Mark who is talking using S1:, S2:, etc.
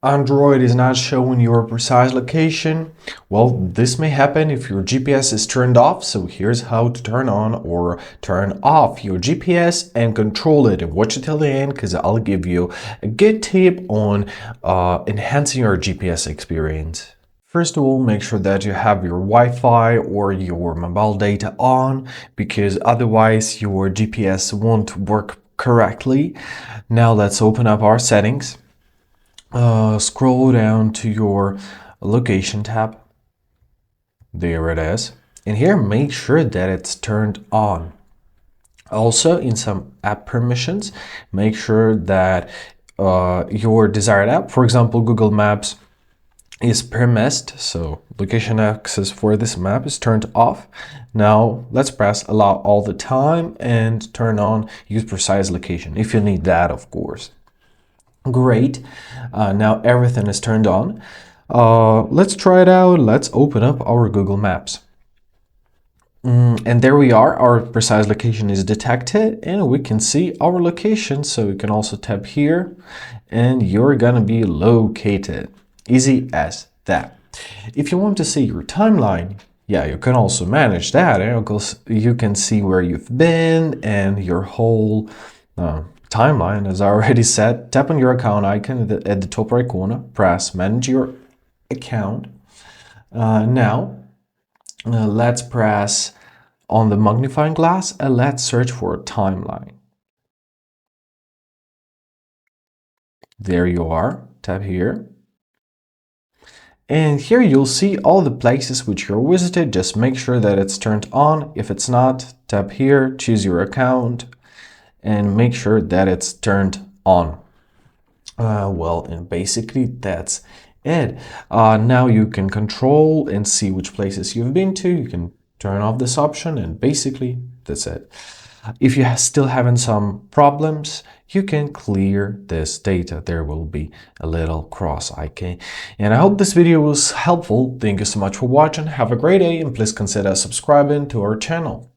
S1: Android is not showing your precise location. Well, this may happen if your GPS is turned off. So here's how to turn on or turn off your GPS and control it. And watch it till the end because I'll give you a good tip on enhancing your GPS experience. First of all, make sure that you have your Wi-Fi or your mobile data on because otherwise your GPS won't work correctly. Now let's open up our settings. Scroll down to your location tab. There it is. And here, make sure that it's turned on. Also, in some app permissions, make sure that your desired app, for example, Google Maps, is permissed. So location access for this map is turned off. Now let's press allow all the time and turn on use precise location if you need that, of course. Great. Now everything is turned on. Let's try it out. Let's open up our Google Maps. And there we are. Our precise location is detected and we can see our location. So you can also tap here and you're gonna be located. Easy as that. If you want to see your timeline, yeah, you can also manage that. You can see where you've been and your whole timeline. As I already said, tap on your account icon at the top right corner, press manage your account. Now let's press on the magnifying glass and let's search for a timeline. There you are. Tap here. And here you'll see all the places which you're visited. Just make sure that it's turned on. If it's not, tap here, choose your account, and make sure that it's turned on. Well, and basically that's it. Now you can control and see which places you've been to. You can turn off this option and basically that's it. If you're still having some problems, you can clear this data. There will be a little cross icon. And I hope this video was helpful. Thank you so much for watching. Have a great day and please consider subscribing to our channel.